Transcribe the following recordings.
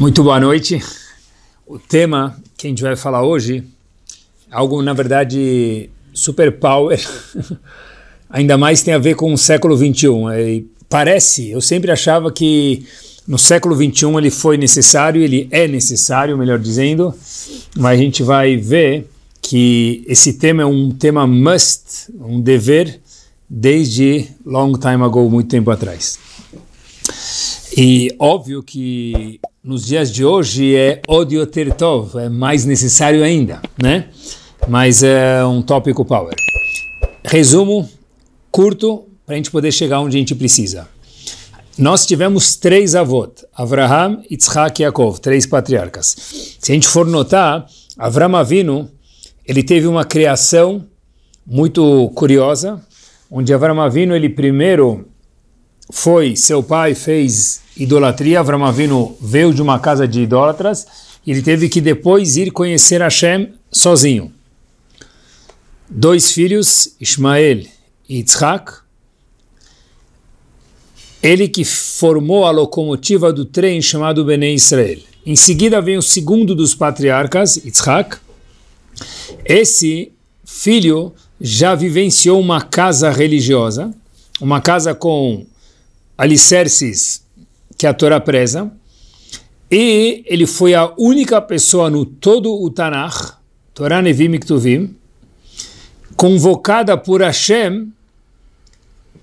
Muito boa noite. O tema que a gente vai falar hoje é algo, na verdade, super power, ainda mais tem a ver com o século XXI. Parece, eu sempre achava que no século XXI ele foi necessário, ele é necessário, melhor dizendo, mas a gente vai ver que esse tema é um tema must, um dever, desde long time ago, muito tempo atrás. E óbvio que nos dias de hoje é odio ter tov, é mais necessário ainda, né? Mas é um tópico power. Resumo curto para a gente poder chegar onde a gente precisa. Nós tivemos 3 avot, Avraham, Yitzhak e Yaakov, 3 patriarcas. Se a gente for notar, Avraham Avinu, ele teve uma criação muito curiosa, onde Avraham Avinu, ele primeiro foi, seu pai fez idolatria, Avraham Avinu veio de uma casa de idólatras, e ele teve que depois ir conhecer Hashem sozinho. 2 filhos, Ishmael e Yitzhak, ele que formou a locomotiva do trem chamado Bnei Israel. Em seguida vem o segundo dos patriarcas, Yitzhak. Esse filho já vivenciou uma casa religiosa, uma casa com alicerces que a Torá preza, e ele foi a única pessoa no todo o Tanakh, Torá Nevim e Ktuvim, convocada por Hashem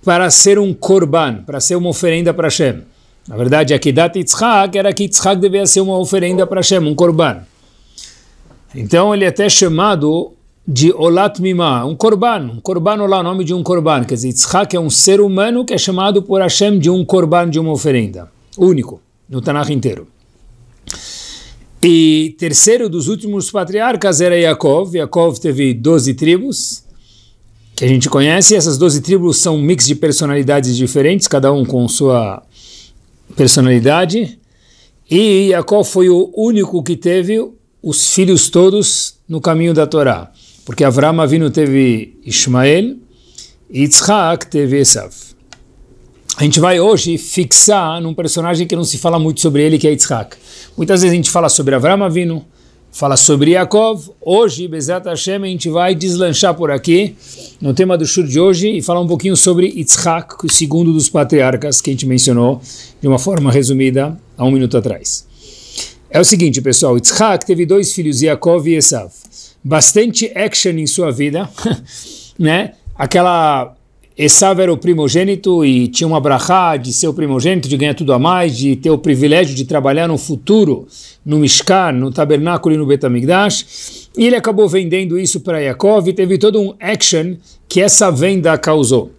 para ser um korban, para ser uma oferenda para Hashem. Na verdade, a Kedat Yitzhak era que Yitzhak devia ser uma oferenda para Hashem, um korban. Então ele é até chamado de Olat Mimah, um korban olá, o nome de um korban, quer dizer, Yitzhak é um ser humano que é chamado por Hashem de um korban, de uma oferenda, único, no Tanakh inteiro. E terceiro dos últimos patriarcas era Yaakov. Yaakov teve 12 tribos, que a gente conhece. Essas 12 tribos são um mix de personalidades diferentes, cada um com sua personalidade. E Yaakov foi o único que teve os filhos todos no caminho da Torá, porque Avraham Avinu teve Ishmael e Yitzhak teve Esav. A gente vai hoje fixar num personagem que não se fala muito sobre ele, que é Yitzhak. Muitas vezes a gente fala sobre Avraham Avinu, fala sobre Yaakov. Hoje, Bezat Hashem, a gente vai deslanchar por aqui no tema do shur de hoje e falar um pouquinho sobre Yitzhak, o segundo dos patriarcas que a gente mencionou de uma forma resumida há um minuto atrás. É o seguinte, pessoal, Yitzhak teve 2 filhos, Yaakov e Esav. Bastante action em sua vida, né? Esav era o primogênito e tinha uma brachá de ser o primogênito, de ganhar tudo a mais, de ter o privilégio de trabalhar no futuro, no Mishkan, no tabernáculo e no Bet HaMikdash. E ele acabou vendendo isso para Yaakov e teve todo um action que essa venda causou.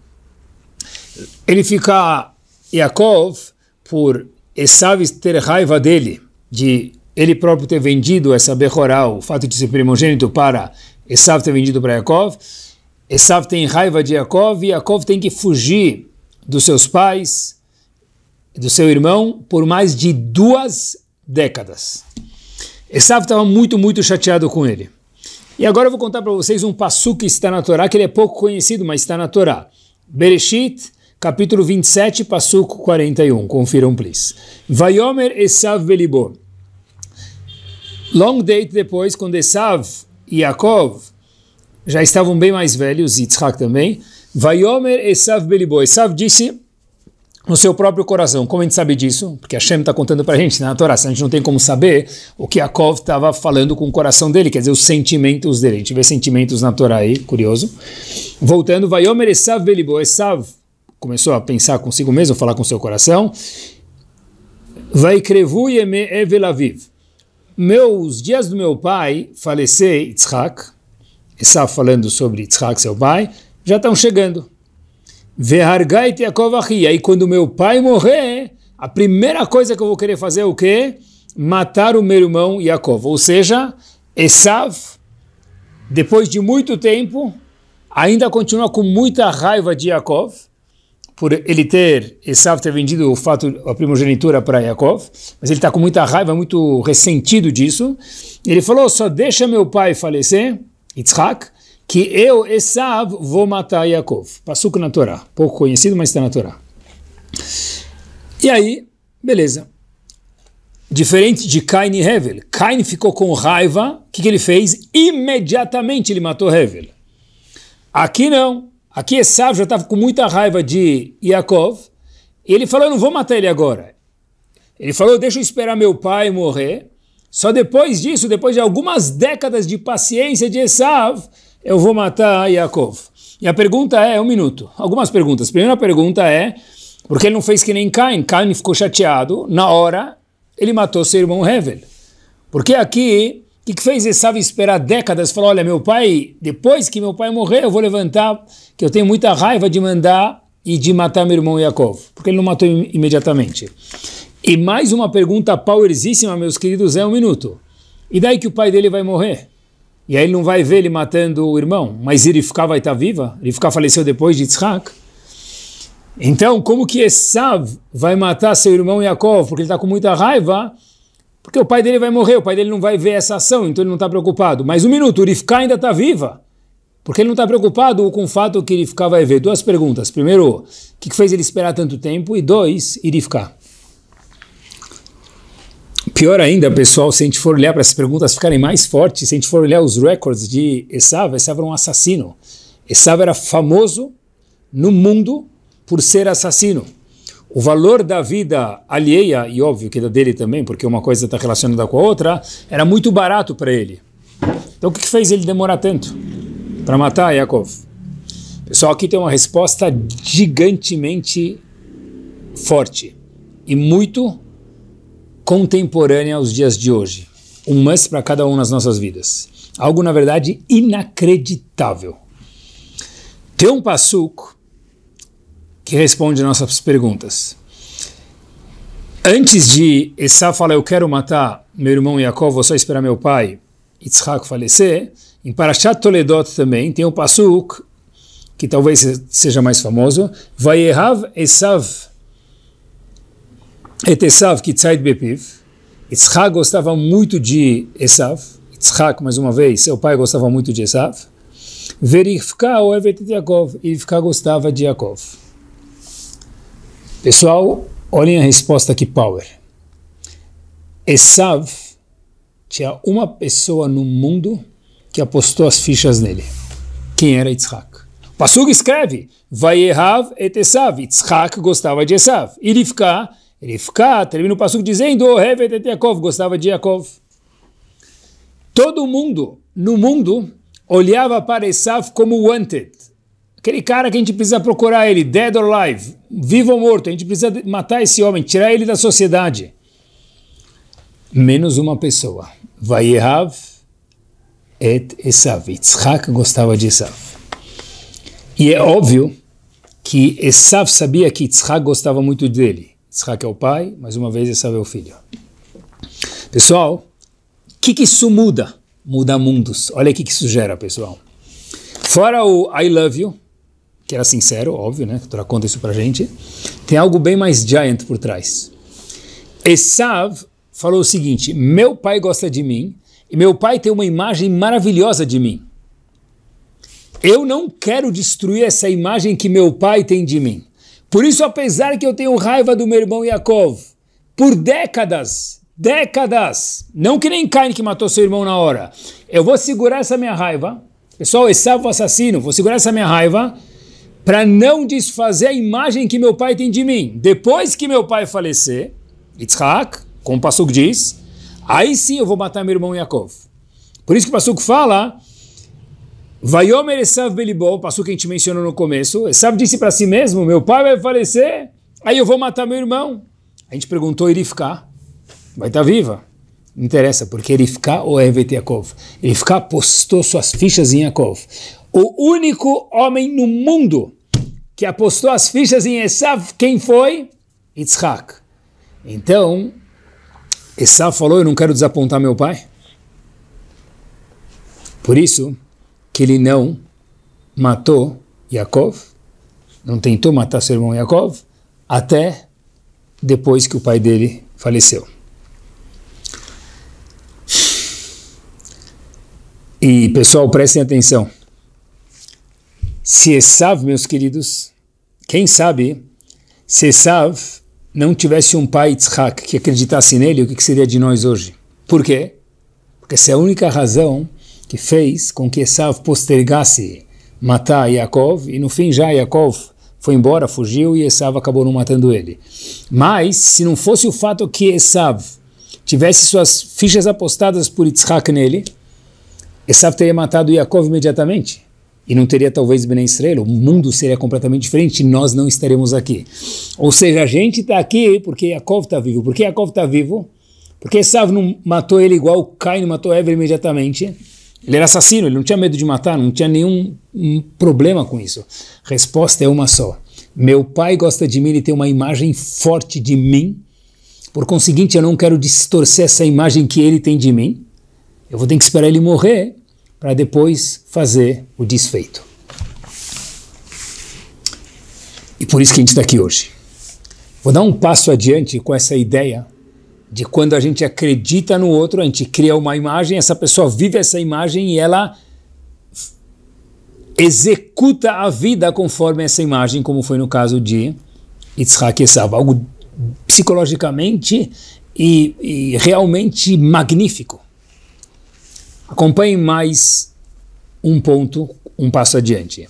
Ele fica, Yaakov, por Esav ter raiva dele, de ele próprio ter vendido essa Bechorá, o fato de ser primogênito, para Esav ter vendido para Yaakov. Esav tem raiva de Yaakov e Yaakov tem que fugir dos seus pais, do seu irmão, por mais de 2 décadas. Esav estava muito chateado com ele. E agora eu vou contar para vocês um passuk que está na Torá, que ele é pouco conhecido, mas está na Torá. Bereshit, capítulo 27, passuk 41. Confiram, please. Vayomer Esav belibo. Long date depois, quando Esav e Yaakov já estavam bem mais velhos, Yitzhak também, Vayomer Esav belibo. Esav disse no seu próprio coração. Como a gente sabe disso? Porque Hashem está contando para a gente na Torá. A gente não tem como saber o que Yaakov estava falando com o coração dele, quer dizer, os sentimentos dele. A gente vê sentimentos na Torá aí, curioso. Voltando, Vayomer Esav belibo. Esav começou a pensar consigo mesmo, falar com seu coração. Vaikrevu yeme evel aviv. Os dias do meu pai falecer, Yitzhak, Esav falando sobre Yitzhak, seu pai, já estão chegando. Vehargait Yaakov achi. Aí quando meu pai morrer, a primeira coisa que eu vou querer fazer é o quê? Matar o meu irmão Yaakov. Ou seja, Esav, depois de muito tempo, ainda continua com muita raiva de Yaakov, por ele Esav ter vendido a primogenitura para Yaakov, mas ele está com muita raiva, muito ressentido disso. Ele falou, só deixa meu pai falecer, Yitzhak, que eu, Esav, vou matar Yaakov. Passuk na Torá, pouco conhecido, mas está na Torá. E aí, beleza. Diferente de Cain e Hevel. Cain ficou com raiva, o que ele fez? Imediatamente ele matou Hevel. Aqui não. Aqui Esav já estava com muita raiva de Yaakov, e ele falou, eu não vou matar ele agora. Ele falou, deixa eu esperar meu pai morrer, só depois disso, depois de algumas décadas de paciência de Esav, eu vou matar Yaakov. E a pergunta é, um minuto, algumas perguntas. A primeira pergunta é, porque ele não fez que nem Cain? Cain ficou chateado, na hora ele matou seu irmão Hevel. Porque aqui, o que fez Esav esperar décadas? Falou, olha, meu pai, depois que meu pai morrer, eu vou levantar, que eu tenho muita raiva de mandar e de matar meu irmão Yaakov. Porque ele não matou imediatamente. E mais uma pergunta powerzíssima, meus queridos, um minuto. E daí que o pai dele vai morrer? E aí ele não vai ver ele matando o irmão, mas Rivka vai estar viva? Rivka faleceu depois de Yitzhak? Então, como que Esav vai matar seu irmão Yaakov? Porque ele está com muita raiva, porque o pai dele vai morrer, o pai dele não vai ver essa ação, então ele não está preocupado. Mas um minuto, Rivka ainda está viva, porque ele não está preocupado com o fato que Rivka vai ver. Duas perguntas. Primeiro, o que fez ele esperar tanto tempo? E dois, Rivka. Pior ainda, pessoal, se a gente for olhar para essas perguntas ficarem mais fortes, se a gente for olhar os records de Esav, Esav era um assassino. Esav era famoso no mundo por ser assassino. O valor da vida alheia, e óbvio que da dele também, porque uma coisa está relacionada com a outra, era muito barato para ele. Então o que fez ele demorar tanto para matar Yaakov? Pessoal, aqui tem uma resposta gigantemente forte e muito contemporânea aos dias de hoje. Um must para cada um nas nossas vidas. Algo, na verdade, inacreditável. Tem um passuco que responde às nossas perguntas. Antes de Esav falar, eu quero matar meu irmão Yaakov, vou só esperar meu pai Yitzhak falecer, em Parashat Toledot também tem um passuco que talvez seja mais famoso. Vayehav Esav et Esav kitzait bepiv. Yitzhak gostava muito de Esav. Yitzhak, mais uma vez, seu pai gostava muito de Esav. Verivka ohevet et Yaakov. E Rivka gostava de Yaakov. Pessoal, olhem a resposta que power. Esav tinha uma pessoa no mundo que apostou as fichas nele. Quem era Yitzhak? O passuco escreve, Vayehav et Esav. Yitzhak gostava de Esav. E Rivka termina o passuco dizendo, Ohevet et Yaakov, gostava de Yaakov. Todo mundo no mundo olhava para Esav como wanted. Aquele cara que a gente precisa procurar ele, dead or alive, vivo ou morto, a gente precisa matar esse homem, tirar ele da sociedade. Menos uma pessoa. Vayehav et Esav. Yitzhak gostava de Esav. E é óbvio que Esav sabia que Yitzhak gostava muito dele. Yitzhak é o pai, mais uma vez Esav é o filho. Pessoal, o que isso muda? Muda mundos. Olha o que isso gera, pessoal. Fora o I love you, que era sincero, óbvio, né? A Torá conta isso pra gente. Tem algo bem mais giant por trás. Esav falou o seguinte, meu pai gosta de mim, e meu pai tem uma imagem maravilhosa de mim. Eu não quero destruir essa imagem que meu pai tem de mim. Por isso, apesar que eu tenho raiva do meu irmão Yaakov, por décadas, não que nem Cain que matou seu irmão na hora, eu vou segurar essa minha raiva, pessoal, Esav o assassino, vou segurar essa minha raiva para não desfazer a imagem que meu pai tem de mim. Depois que meu pai falecer, Yitzhak, como o passuco diz, aí sim eu vou matar meu irmão Yaakov. Por isso que o passuco fala, Vayomer Esav belibó, o passuco que a gente mencionou no começo, Esav disse para si mesmo, meu pai vai falecer, aí eu vou matar meu irmão. A gente perguntou, e Rivka? Vai estar viva? Não interessa, porque Rivka ou Ohevet Yaakov? Rivka apostou suas fichas em Yaakov. O único homem no mundo que apostou as fichas em Esav, quem foi? Yitzhak. Então, Esav falou, eu não quero desapontar meu pai. Por isso que ele não matou Yaakov, não tentou matar seu irmão Yaakov, até depois que o pai dele faleceu. E, pessoal, prestem atenção. Se Esav, meus queridos, quem sabe, se Esav não tivesse um pai Yitzhak que acreditasse nele, o que seria de nós hoje? Por quê? Porque essa é a única razão que fez com que Esav postergasse matar Yaakov, e no fim já Yaakov foi embora, fugiu, e Esav acabou não matando ele. Mas, se não fosse o fato que Esav tivesse suas fichas apostadas por Yitzhak nele, Esav teria matado Yaakov imediatamente. E não teria talvez Bnei Israel, o mundo seria completamente diferente e nós não estaremos aqui. Ou seja, a gente está aqui porque Yaakov está vivo. Por que Yaakov está vivo? Porque Esav não matou ele igual Caim matou Ever imediatamente. Ele era assassino, ele não tinha medo de matar, não tinha nenhum problema com isso. Resposta é uma só. Meu pai gosta de mim, ele tem uma imagem forte de mim. Por conseguinte, eu não quero distorcer essa imagem que ele tem de mim. Eu vou ter que esperar ele morrer para depois fazer o desfeito. E por isso que a gente está aqui hoje. Vou dar um passo adiante com essa ideia de quando a gente acredita no outro, a gente cria uma imagem, essa pessoa vive essa imagem e ela executa a vida conforme essa imagem, como foi no caso de Yitzhak e Esav. Algo psicologicamente e realmente magnífico. Acompanhe mais um ponto, um passo adiante.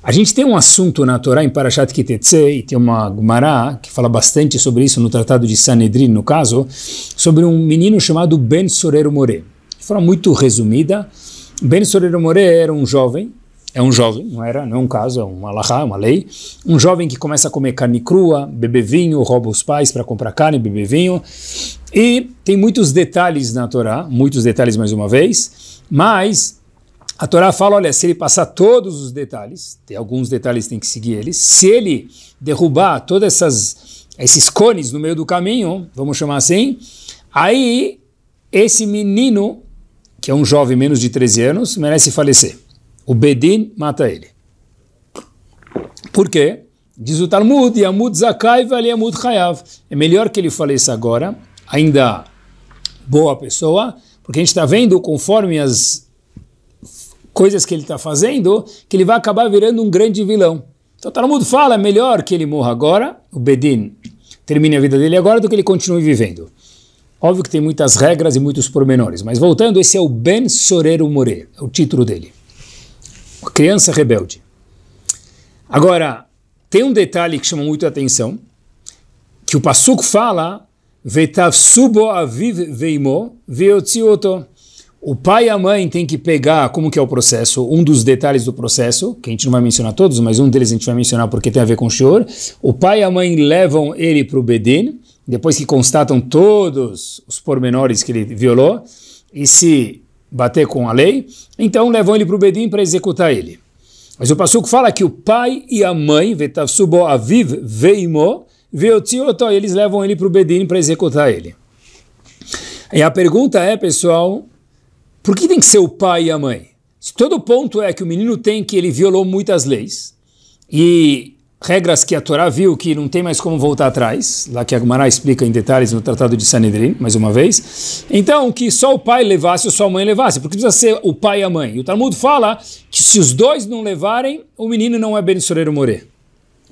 A gente tem um assunto na Torá, em Parashat Ki Tetzei, e tem uma Gemara que fala bastante sobre isso no Tratado de Sanedrin, no caso, sobre um menino chamado Ben Sorero Moré. De forma muito resumida, Ben Sorero Moré era um jovem, não é um caso, é um alahá, uma lei, um jovem que começa a comer carne crua, beber vinho, rouba os pais para comprar carne, beber vinho, e tem muitos detalhes na Torá, muitos detalhes mais uma vez, mas a Torá fala, olha, se ele passar todos os detalhes, tem alguns detalhes que tem que seguir eles, se ele derrubar todos esses cones no meio do caminho, vamos chamar assim, aí esse menino, que é um jovem menos de 13 anos, merece falecer. O Bedin mata ele. Por quê? Diz o Talmud, Yamud Zakai vale Yamud Chayav. É melhor que ele faleça agora, ainda boa pessoa, porque a gente está vendo, conforme as coisas que ele está fazendo, que ele vai acabar virando um grande vilão. Então o Talmud fala, é melhor que ele morra agora, o Bedin termine a vida dele agora, do que ele continue vivendo. Óbvio que tem muitas regras e muitos pormenores, mas voltando, esse é o Ben Sorero Moré, é o título dele. Uma criança rebelde. Agora, tem um detalhe que chama muito a atenção, que o Pasuk fala, Vetav subo aviv veimo veotzioto. O pai e a mãe têm que pegar, como que é o processo, um dos detalhes do processo, que a gente não vai mencionar todos, mas um deles a gente vai mencionar porque tem a ver com o shiur. O pai e a mãe levam ele para o Bedin, depois que constatam todos os pormenores que ele violou, e se bater com a lei, então levam ele para o Bedin para executar ele. Mas o Pasuk fala que o pai e a mãe, Vetav subo aviv veimo veotzioto, eles levam ele para o Bedin para executar ele. E a pergunta é, pessoal, por que tem que ser o pai e a mãe? Se todo ponto é que o menino ele violou muitas leis, e regras que a Torá viu que não tem mais como voltar atrás, lá que a Gemara explica em detalhes no Tratado de Sanedrin, mais uma vez, então que só o pai levasse ou só a mãe levasse, porque precisa ser o pai e a mãe. E o Talmud fala que se os dois não levarem, o menino não é Ben Sorero Moré.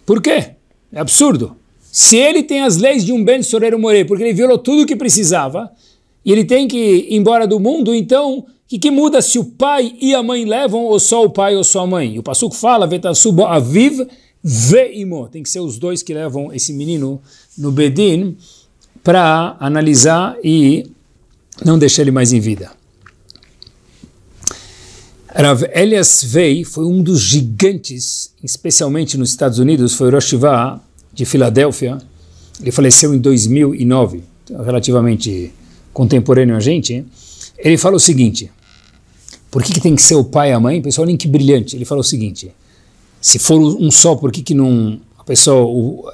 Por quê? É absurdo. Se ele tem as leis de um Ben Sorero Moré, porque ele violou tudo o que precisava, e ele tem que ir embora do mundo, então o que muda se o pai e a mãe levam, ou só o pai ou só a mãe? E o Pasuk fala, Vetav subo aviv veimo, tem que ser os dois que levam esse menino no Bedin para analisar e não deixar ele mais em vida. Rav Elias Vei foi um dos gigantes, especialmente nos Estados Unidos, foi o Rosh Yeshiva de Filadélfia. Ele faleceu em 2009, relativamente contemporâneo a gente. Ele fala o seguinte, por que tem que ser o pai e a mãe? Pessoal, olhem que brilhante. Ele fala o seguinte, se for um só, por que não,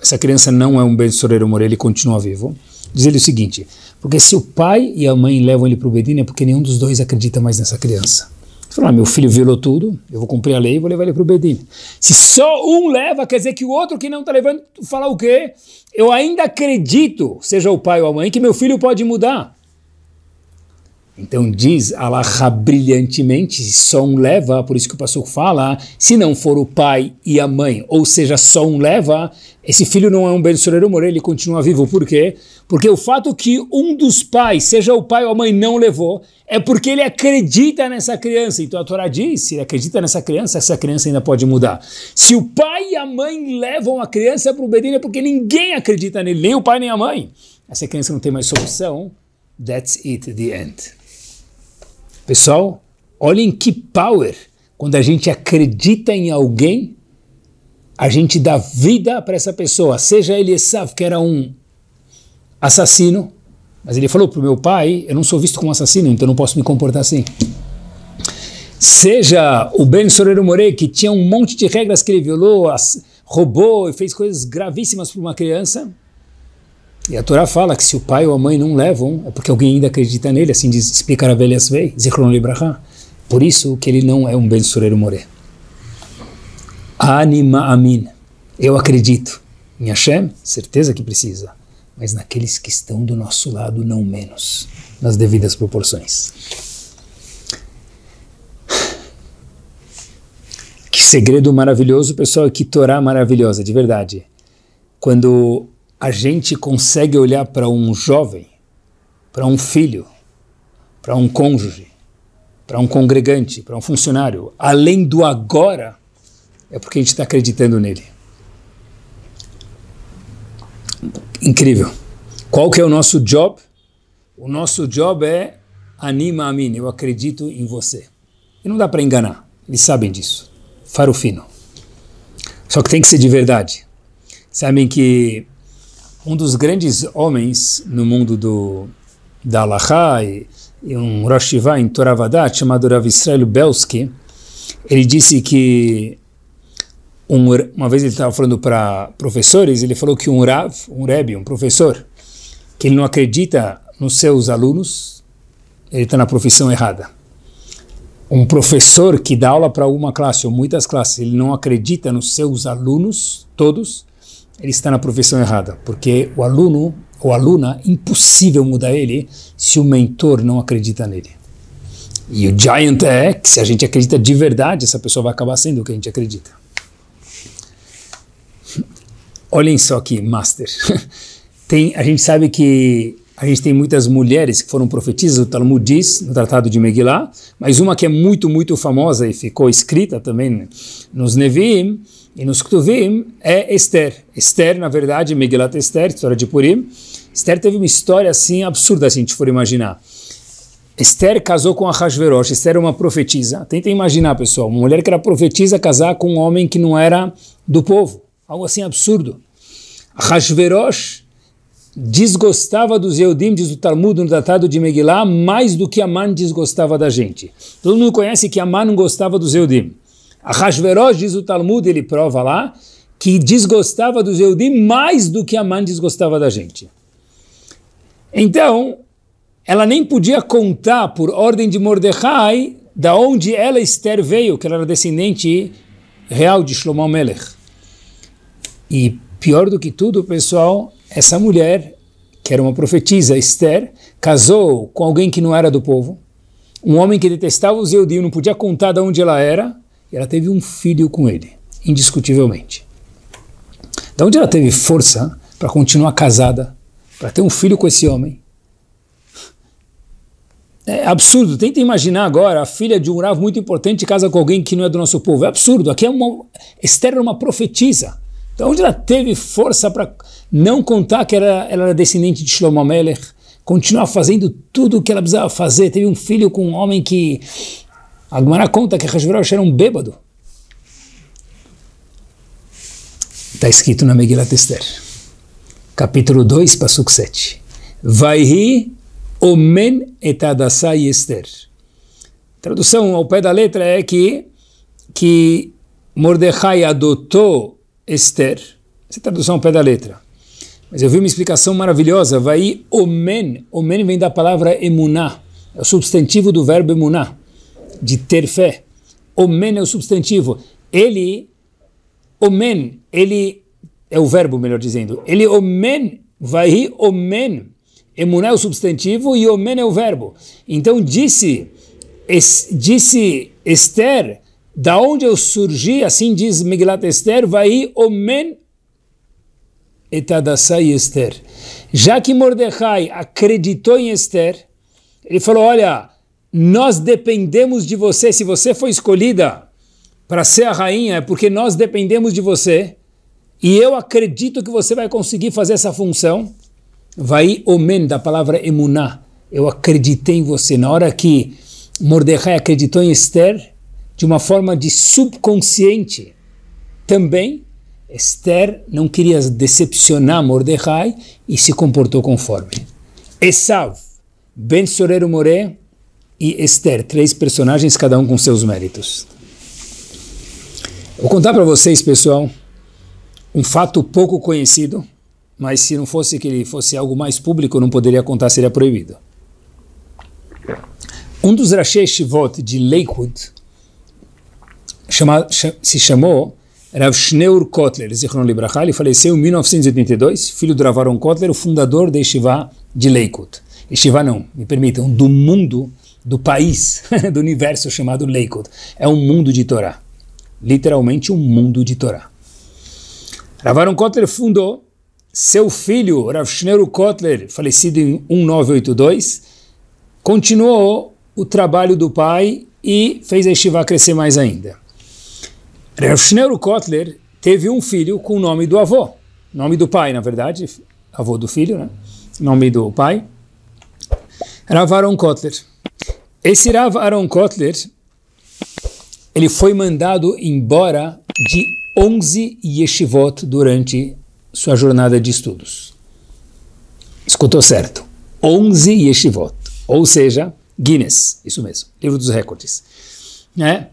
essa criança não é um Ben Sorero Moré, ele continua vivo? Diz ele o seguinte, porque se o pai e a mãe levam ele para o Bedin, é porque nenhum dos dois acredita mais nessa criança. Ele fala, meu filho violou tudo, eu vou cumprir a lei e vou levar ele para o Bedin. Se só um leva, quer dizer que o outro que não está levando, fala o quê? Eu ainda acredito, seja o pai ou a mãe, que meu filho pode mudar. Então diz Alahá brilhantemente, só um leva, por isso que o pastor fala, se não for o pai e a mãe, ou seja, só um leva, esse filho não é um Ben Soror Umoré, ele continua vivo. Por quê? Porque o fato que um dos pais, seja o pai ou a mãe, não levou, é porque ele acredita nessa criança. Então a Torá diz, se ele acredita nessa criança, essa criança ainda pode mudar. Se o pai e a mãe levam a criança para o Bedin, é porque ninguém acredita nele, nem o pai nem a mãe. Essa criança não tem mais solução. That's it, the end. Pessoal, olhem que power. Quando a gente acredita em alguém, a gente dá vida para essa pessoa. Seja ele Esav, que era um assassino, mas ele falou para o meu pai, eu não sou visto como assassino, então não posso me comportar assim. Seja o Ben Soror Umoré, que tinha um monte de regras que ele violou, roubou e fez coisas gravíssimas para uma criança. E a Torá fala que se o pai ou a mãe não levam, é porque alguém ainda acredita nele, assim diz, explica Rav Eliasvei, Zichron Libraha. Por isso que ele não é um Ben Soror Umoré. Anima Amin. Eu acredito. Em Hashem, certeza que precisa. Mas naqueles que estão do nosso lado, não menos. Nas devidas proporções. Que segredo maravilhoso, pessoal, que Torá maravilhosa, de verdade. Quando a gente consegue olhar para um jovem, para um filho, para um cônjuge, para um congregante, para um funcionário, além do agora, é porque a gente está acreditando nele. Incrível. Qual que é o nosso job? O nosso job é anima a mim, eu acredito em você. E não dá para enganar, eles sabem disso. Faro fino. Só que tem que ser de verdade. Sabem que um dos grandes homens no mundo da Alahá e um Rosh Yeshiva em Toravadat, chamado Rav Israel Belsky, ele disse que uma vez ele estava falando para professores, ele falou que um Rebbe, um professor, que ele não acredita nos seus alunos, ele está na profissão errada. Um professor que dá aula para uma classe ou muitas classes, ele não acredita nos seus alunos, todos, ele está na profissão errada, porque o aluno ou aluna, impossível mudar ele se o mentor não acredita nele. E o giant é que se a gente acredita de verdade, essa pessoa vai acabar sendo o que a gente acredita. Olhem só aqui, master. A gente sabe que a gente tem muitas mulheres que foram profetisas, o Talmud diz, no Tratado de Megillah, mas uma que é muito, muito famosa e ficou escrita também nos Nevi'im e nos Ktuvim é Esther. Esther, na verdade, Megillat Esther, história de Purim. Esther teve uma história assim absurda, se a gente for imaginar. Esther casou com Ahasverosh. Esther era uma profetisa. Tentem imaginar, pessoal, uma mulher que era profetisa casar com um homem que não era do povo. Algo assim absurdo. Ahasverosh desgostava dos Yehudim, diz o Talmud no Tratado de Megillah, mais do que Amán desgostava da gente. Todo mundo conhece que Amán não gostava dos Yehudim. Ahasverosh, diz o Talmud, ele prova lá, que desgostava dos Yehudim mais do que Amán desgostava da gente. Então, ela nem podia contar, por ordem de Mordecai, da onde ela, Esther, veio, que ela era descendente real de Shlomo Melech. E pior do que tudo, pessoal, essa mulher, que era uma profetisa, Esther, casou com alguém que não era do povo, um homem que detestava os Yehudim, não podia contar de onde ela era, e ela teve um filho com ele, indiscutivelmente. De onde ela teve força para continuar casada, para ter um filho com esse homem? É absurdo. Tenta imaginar agora a filha de um Rav muito importante casa com alguém que não é do nosso povo. É absurdo. Aqui Esther era uma profetisa. Então, onde ela teve força para não contar que ela era descendente de Shlomo Melech, continuar fazendo tudo o que ela precisava fazer? Teve um filho com um homem que a Gemara conta que Ahasverosh era um bêbado. Está escrito na Megillat Esther, capítulo 2, Pasuk 7. Vaihi omen et adasai Esther. Tradução ao pé da letra é que Mordecai adotou Esther. Essa é a tradução ao pé da letra. Mas eu vi uma explicação maravilhosa. Vai omen. Omen vem da palavra emuná. É o substantivo do verbo emuná, de ter fé. Omen é o substantivo. Omen é o verbo, melhor dizendo. Ele omen, vai omen. Emuná é o substantivo e Omen é o verbo. Então disse Esther, da onde eu surgi, assim diz Megilat Esther, vai Omen etadassai Esther. Já que Mordecai acreditou em Esther, ele falou, olha, nós dependemos de você, se você foi escolhida para ser a rainha, é porque nós dependemos de você, e eu acredito que você vai conseguir fazer essa função. Vai Omen, da palavra Emuná, eu acreditei em você. Na hora que Mordecai acreditou em Esther, de uma forma de subconsciente, também, Esther não queria decepcionar Mordecai e se comportou conforme. Esav, Ben Sorero Moré e Esther, 3 personagens, cada um com seus méritos. Vou contar para vocês, pessoal, um fato pouco conhecido, mas se não fosse que ele fosse algo mais público, eu não poderia contar, seria proibido. Um dos Rashei Shivot de Lakewood se chamou Rav Shneur Kotler, Zichron Libracha. Ele faleceu em 1982, filho do Rav Aaron Kotler, o fundador da Yeshiva de Lakewood. Yeshiva não, me permitam, do mundo, do país, do universo chamado Lakewood. É um mundo de Torá, literalmente um mundo de Torá. Rav Aaron Kotler fundou, seu filho, Rav Shneur Kotler, falecido em 1982, continuou o trabalho do pai e fez a Yeshiva crescer mais ainda. Rav Shneur Kotler teve um filho com o nome do avô, nome do pai, na verdade, avô do filho, né? Nome do pai, Rav Aaron Kotler. Esse Rav Aaron Kotler, ele foi mandado embora de 11 yeshivot durante sua jornada de estudos. Escutou certo, 11 yeshivot, ou seja, Guinness, isso mesmo, livro dos recordes, né?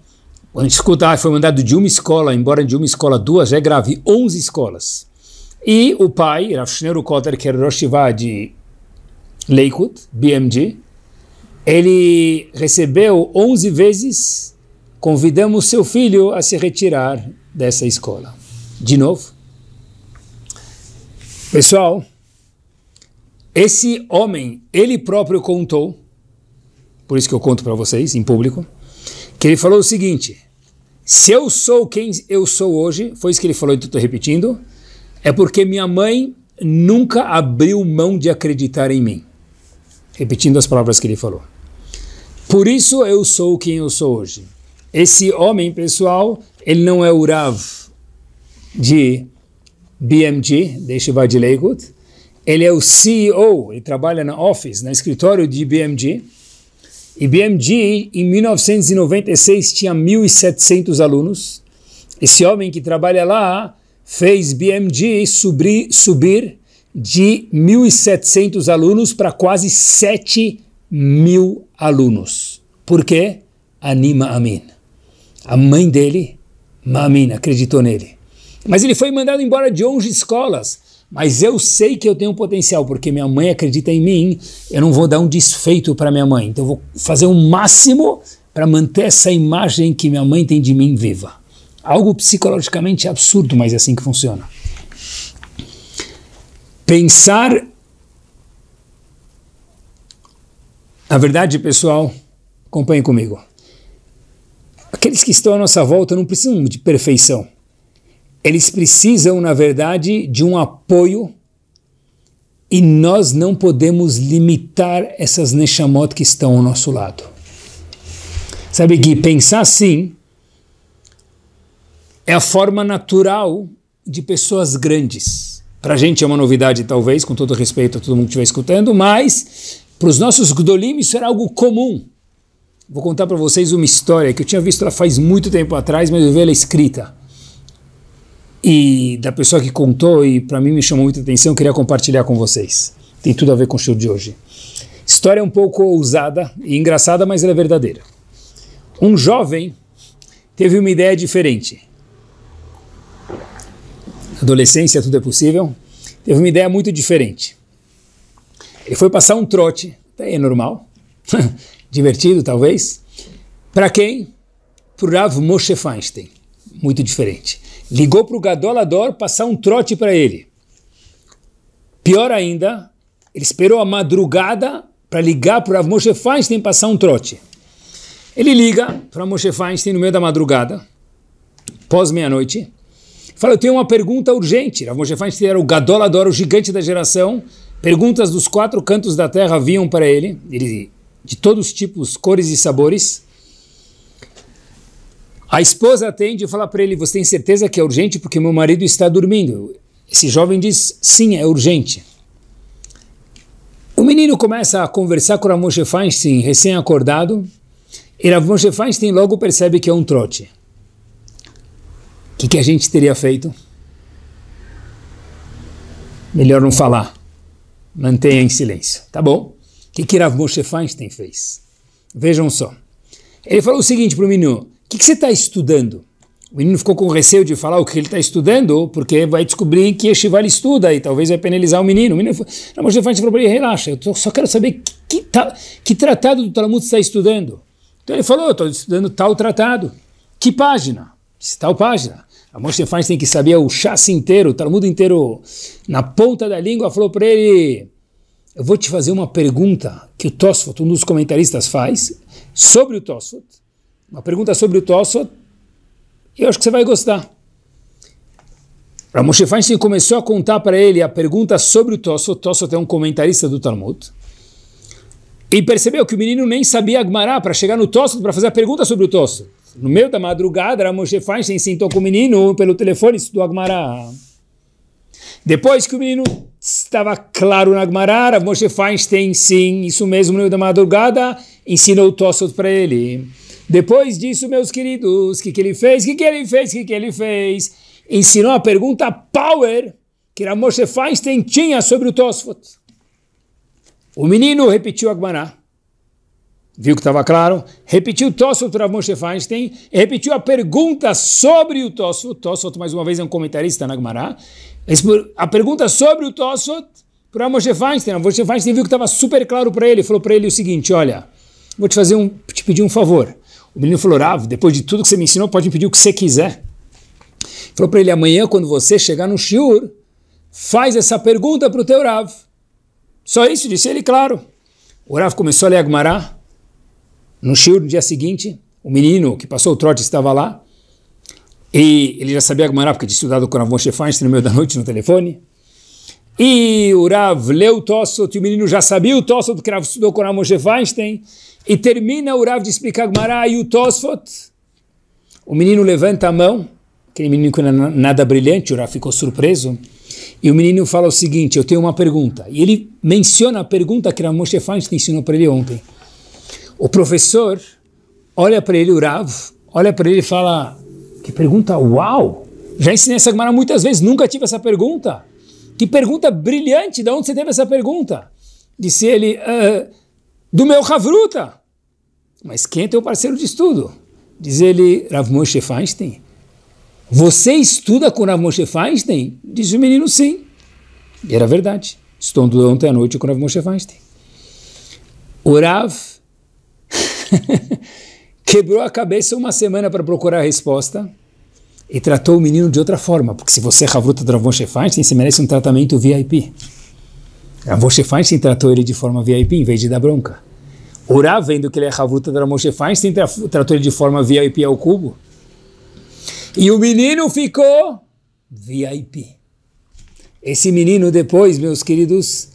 Quando a gente escuta, foi mandado de uma escola, embora de uma escola 2, já é grave, 11 escolas. E o pai, Rav Shneur Kotler, que era o Rosh Yeshiva de Lakewood, BMG, ele recebeu 11 vezes, convidamos seu filho a se retirar dessa escola. De novo. Pessoal, esse homem, ele próprio contou, por isso que eu conto para vocês, em público, que ele falou o seguinte, se eu sou quem eu sou hoje, foi isso que ele falou, então estou repetindo, é porque minha mãe nunca abriu mão de acreditar em mim. Repetindo as palavras que ele falou. Por isso eu sou quem eu sou hoje. Esse homem, pessoal, ele não é o Rav de BMG, de Yeshiva de Lakewood, ele é o CEO, ele trabalha na office, no escritório de BMG, e BMG, em 1996, tinha 1.700 alunos. Esse homem que trabalha lá fez BMG subir de 1.700 alunos para quase 7.000 alunos. Por quê? Anima Amin. A mãe dele, Ma'amin, acreditou nele. Mas ele foi mandado embora de 11 escolas. Mas eu sei que eu tenho potencial, porque minha mãe acredita em mim, eu não vou dar um desfeito para minha mãe. Então eu vou fazer o máximo para manter essa imagem que minha mãe tem de mim viva. Algo psicologicamente absurdo, mas é assim que funciona. Pensar... Na verdade, pessoal, acompanhem comigo. Aqueles que estão à nossa volta não precisam de perfeição. Eles precisam, na verdade, de um apoio e nós não podemos limitar essas neshamot que estão ao nosso lado. Sabe que pensar assim é a forma natural de pessoas grandes. Para a gente é uma novidade, talvez, com todo respeito a todo mundo que estiver escutando, mas para os nossos Gdolim isso era algo comum. Vou contar para vocês uma história que eu tinha visto ela faz muito tempo atrás, mas eu vi ela escrita. E da pessoa que contou, e para mim me chamou muita atenção, eu queria compartilhar com vocês. Tem tudo a ver com o show de hoje. História um pouco ousada e engraçada, mas ela é verdadeira. Um jovem teve uma ideia diferente. Adolescência, tudo é possível. Teve uma ideia muito diferente. Ele foi passar um trote, até é normal, divertido talvez. Para quem? Para o Rav Moshe Feinstein. Muito diferente. Ligou para o Gadol Hador passar um trote para ele. Pior ainda, ele esperou a madrugada para ligar para o Rav Moshe Feinstein passar um trote. Ele liga para o Moshe Feinstein no meio da madrugada, pós meia-noite, fala, eu tenho uma pergunta urgente. Rav Moshe Feinstein era o Gadol Hador, o gigante da geração. Perguntas dos 4 cantos da terra vinham para ele, de todos os tipos, cores e sabores. A esposa atende e fala para ele, você tem certeza que é urgente porque meu marido está dormindo? Esse jovem diz, sim, é urgente. O menino começa a conversar com o Rav Moshe Feinstein, recém-acordado, e Rav Moshe Feinstein logo percebe que é um trote. O que a gente teria feito? Melhor não falar. Mantenha em silêncio. Tá bom? O que Rav Moshe Feinstein fez? Vejam só. Ele falou o seguinte para o menino, o que você está estudando? O menino ficou com receio de falar o que ele está estudando, porque vai descobrir que Yeshiva ele estuda e talvez vai penalizar o menino. O menino Rav Moshe Feinstein falou para ele, relaxa, eu só quero saber que tratado do Talmud você está estudando. Então ele falou, eu estou estudando tal tratado. Que página? Tal página. A Moshe Feinstein que sabia o chassi inteiro, o Talmud inteiro na ponta da língua, falou para ele, eu vou te fazer uma pergunta que o Tosfot, um dos comentaristas, faz sobre o Tosfot. Uma pergunta sobre o Tosfot, e eu acho que você vai gostar. A Moshe Feinstein começou a contar para ele a pergunta sobre o Tosfot. Tosfot é um comentarista do Talmud. E percebeu que o menino nem sabia Agmará para chegar no Tosfot para fazer a pergunta sobre o Tosfot. No meio da madrugada, a Moshe Feinstein sentou com o menino pelo telefone e estudou Agmará. Depois que o menino estava claro na Agmará, a Moshe Feinstein, sim, isso mesmo, no meio da madrugada, ensinou o Tosfot para ele. Depois disso, meus queridos, o que ele fez? Ensinou a pergunta power que a Moshe Feinstein tinha sobre o Tosfot. O menino repetiu a Agmará, viu que estava claro, repetiu o Tosfot para Moshe Feinstein, repetiu a pergunta sobre o Tosfot. Tosfot, mais uma vez, é um comentarista na Agmará. A pergunta sobre o Tosfot para Moshe Feinstein. A Moshe Feinstein viu que estava super claro para ele, falou para ele o seguinte, olha, vou te pedir um favor. O menino falou, Rav, depois de tudo que você me ensinou, pode me pedir o que você quiser. Falou para ele, amanhã, quando você chegar no shiur, faz essa pergunta para o teu Rav. Só isso, disse ele, claro. O Rav começou a ler a Agmará. No shiur, no dia seguinte, o menino que passou o trote estava lá. E ele já sabia a Agmará, porque tinha estudado com o Rav Moshe Feinstein no meio da noite no telefone. E o Rav leu o Tosfot, e o menino já sabia o Tosfot, porque o Rav estudou com o Rav Moshe Feinstein. E termina o Rav de explicar a Agmará e o Tosfot. O menino levanta a mão, aquele menino que não é nada brilhante, o Rav ficou surpreso. E o menino fala o seguinte, eu tenho uma pergunta. E ele menciona a pergunta que o Rav Moshe Feinstein ensinou para ele ontem. O professor olha para ele, o Rav, olha para ele e fala, que pergunta, uau! Já ensinei essa Agmará muitas vezes, nunca tive essa pergunta. Que pergunta brilhante, de onde você teve essa pergunta? Disse ele, do meu Havruta. Mas quem é teu parceiro de estudo? Diz ele, Rav Moshe Feinstein. Você estuda com Rav Moshe Feinstein? Diz o menino, sim. E era verdade. Estudou ontem à noite com Rav Moshe Feinstein. O Rav quebrou a cabeça uma semana para procurar a resposta e tratou o menino de outra forma, porque se você é Havruta do Rav Moshe Feinstein, você merece um tratamento VIP. Rav Moshe Feinstein tratou ele de forma VIP em vez de dar bronca. O Rav, vendo que ele é Havruta do Rav Moshe Feinstein, tratou ele de forma VIP ao cubo. E o menino ficou VIP. Esse menino depois, meus queridos,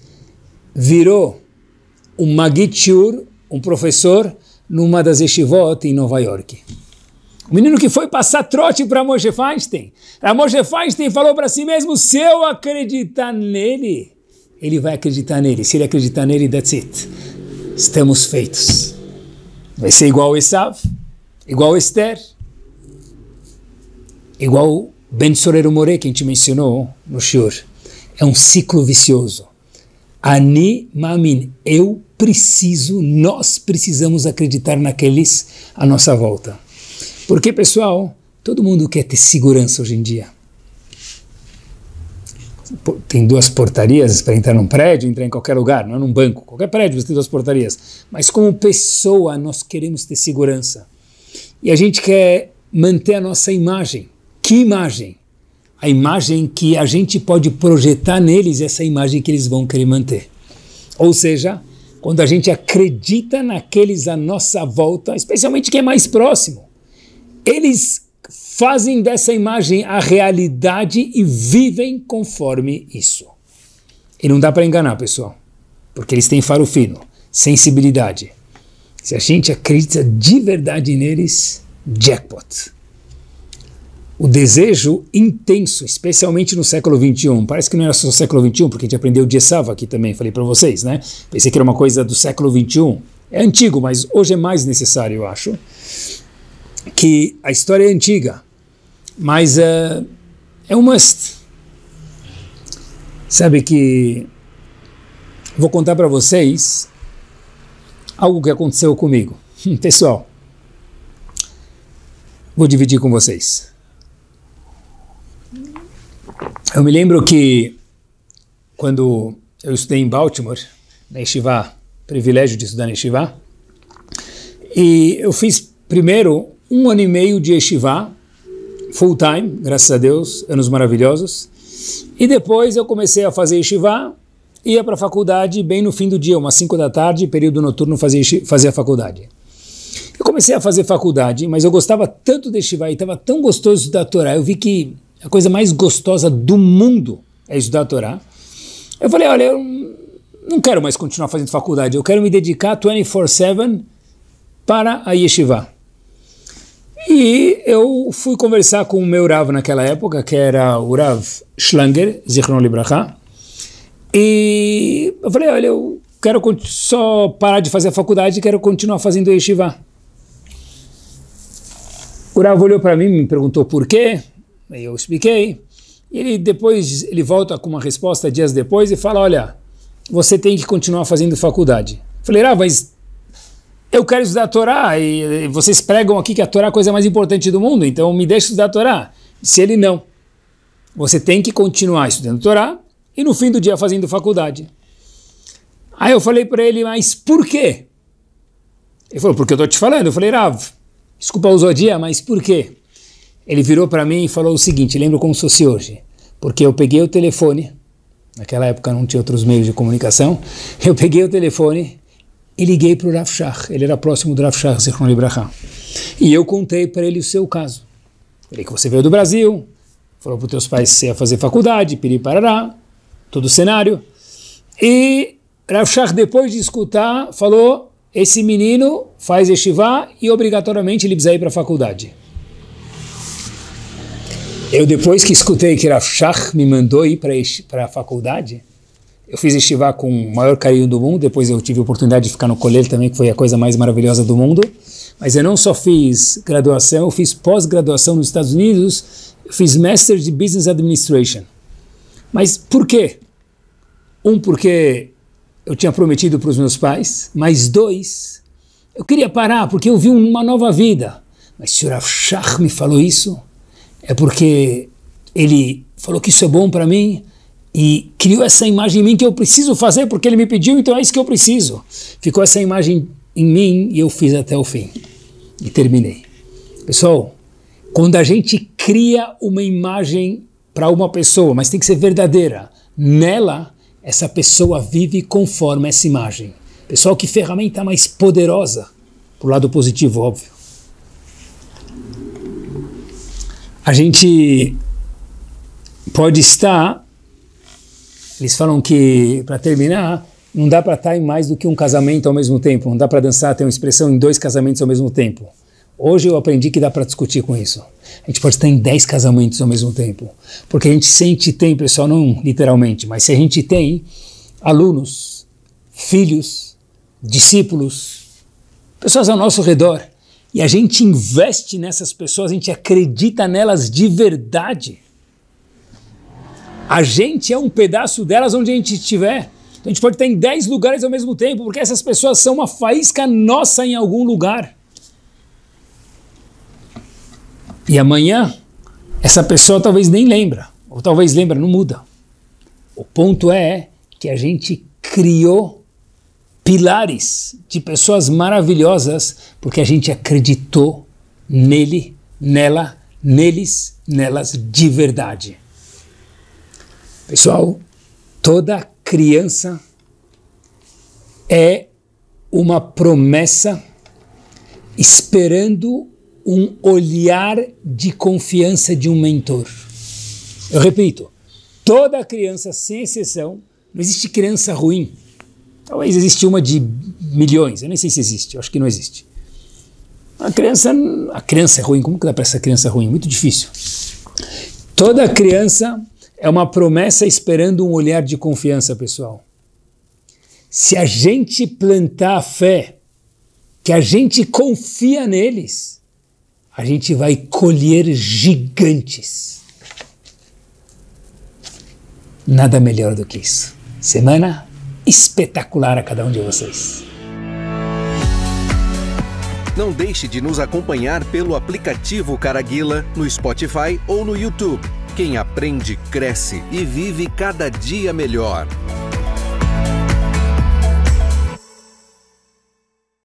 virou um Magid Shur, um professor, numa das yeshivot em Nova York. O menino que foi passar trote para Moshe Feinstein. A Moshe Feinstein falou para si mesmo, se eu acreditar nele, ele vai acreditar nele. Se ele acreditar nele, that's it. Estamos feitos. Vai ser igual Esav, igual Esther, igual Ben Sorero More, que a gente mencionou no shiur. É um ciclo vicioso. Ani Mamin, eu preciso, nós precisamos acreditar naqueles à nossa volta. Porque, pessoal, todo mundo quer ter segurança hoje em dia. Tem 2 portarias para entrar num prédio, entrar em qualquer lugar, não num banco. Qualquer prédio você tem 2 portarias. Mas como pessoa, nós queremos ter segurança. E a gente quer manter a nossa imagem. Que imagem? A imagem que a gente pode projetar neles, essa imagem que eles vão querer manter. Ou seja, quando a gente acredita naqueles à nossa volta, especialmente quem é mais próximo, eles fazem dessa imagem a realidade e vivem conforme isso. E não dá para enganar, pessoal, porque eles têm faro fino, sensibilidade. Se a gente acredita de verdade neles, jackpot. O desejo intenso, especialmente no século XXI, parece que não era só o século XXI, porque a gente aprendeu de Esav aqui também, falei para vocês, né? Pensei que era uma coisa do século XXI. É antigo, mas hoje é mais necessário, eu acho, que a história é antiga, mas é um must. Sabe que vou contar para vocês algo que aconteceu comigo. Pessoal, vou dividir com vocês. Eu me lembro que quando eu estudei em Baltimore, na Yeshiva, privilégio de estudar na Yeshiva, e eu fiz primeiro 1 ano e meio de Yeshiva, full time, graças a Deus, anos maravilhosos, e depois eu comecei a fazer Yeshiva, ia para a faculdade bem no fim do dia, umas 5 da tarde, período noturno, fazia a faculdade. Eu comecei a fazer faculdade, mas eu gostava tanto de Yeshiva e estava tão gostoso estudar a Torá, eu vi que a coisa mais gostosa do mundo é estudar a Torá. Eu falei, olha, eu não quero mais continuar fazendo faculdade, eu quero me dedicar 24/7 para a Yeshiva. E eu fui conversar com o meu Rav naquela época, que era o Rav Schlanger, Zichron Libracha, e eu falei, olha, eu quero só parar de fazer a faculdade e quero continuar fazendo a Yeshiva. O Rav olhou para mim e me perguntou por quê. Aí eu expliquei, e depois ele volta com uma resposta dias depois e fala, olha, você tem que continuar fazendo faculdade. Falei, mas eu quero estudar a Torá, e vocês pregam aqui que a Torá é a coisa mais importante do mundo, então me deixa estudar a Torá. Se ele não, você tem que continuar estudando a Torá e no fim do dia fazendo faculdade. Aí eu falei para ele, mas por quê? Ele falou, porque eu estou te falando. Eu falei, Rav, desculpa a ousadia, mas por quê? Ele virou para mim e falou o seguinte, lembro como se fosse hoje, porque eu peguei o telefone, naquela época não tinha outros meios de comunicação, eu peguei o telefone e liguei para o Rav Shach, ele era próximo do Rav Shach, Zichron Libracha, e eu contei para ele o seu caso. Falei que você veio do Brasil, falou para os teus pais que você ia fazer faculdade, Piriparará, todo o cenário, e Rav Shach, depois de escutar, falou, esse menino faz yeshiva e obrigatoriamente ele precisa ir para a faculdade. Eu, depois que escutei que Rav Shach me mandou ir para a faculdade, eu fiz yeshiva com o maior carinho do mundo, depois eu tive a oportunidade de ficar no Kolel também, que foi a coisa mais maravilhosa do mundo, mas eu não só fiz graduação, eu fiz pós-graduação nos Estados Unidos, eu fiz Master de Business Administration. Mas por quê? Porque eu tinha prometido para os meus pais, mas 2, eu queria parar, porque eu vi uma nova vida. Mas se o Rav Shach me falou isso, é porque ele falou que isso é bom para mim e criou essa imagem em mim que eu preciso fazer porque ele me pediu, então é isso que eu preciso. Ficou essa imagem em mim e eu fiz até o fim. E terminei. Pessoal, quando a gente cria uma imagem para uma pessoa, mas tem que ser verdadeira, nela, essa pessoa vive conforme essa imagem. Pessoal, que ferramenta mais poderosa, pro lado positivo, óbvio. A gente pode estar, eles falam que, para terminar, não dá para estar em mais do que um casamento ao mesmo tempo, não dá para dançar, ter uma expressão em 2 casamentos ao mesmo tempo. Hoje eu aprendi que dá para discutir com isso. A gente pode estar em 10 casamentos ao mesmo tempo, porque a gente sente, tem, pessoal, não literalmente, mas se a gente tem alunos, filhos, discípulos, pessoas ao nosso redor, e a gente investe nessas pessoas, a gente acredita nelas de verdade. A gente é um pedaço delas onde a gente estiver. Então a gente pode estar em 10 lugares ao mesmo tempo, porque essas pessoas são uma faísca nossa em algum lugar. E amanhã, essa pessoa talvez nem lembra, ou talvez lembra, não muda. O ponto é que a gente criou pilares de pessoas maravilhosas porque a gente acreditou nele, nela, neles, nelas de verdade. Pessoal, toda criança é uma promessa esperando um olhar de confiança de um mentor. Eu repito, toda criança, sem exceção, não existe criança ruim. Talvez existe uma de milhões, eu nem sei se existe, eu acho que não existe. A criança é ruim, como que dá para essa criança ruim? Muito difícil. Toda criança é uma promessa esperando um olhar de confiança, pessoal. Se a gente plantar a fé, que a gente confia neles, a gente vai colher gigantes. Nada melhor do que isso. Semana espetacular a cada um de vocês. Não deixe de nos acompanhar pelo aplicativo Caraguila, no Spotify ou no YouTube. Quem aprende, cresce e vive cada dia melhor.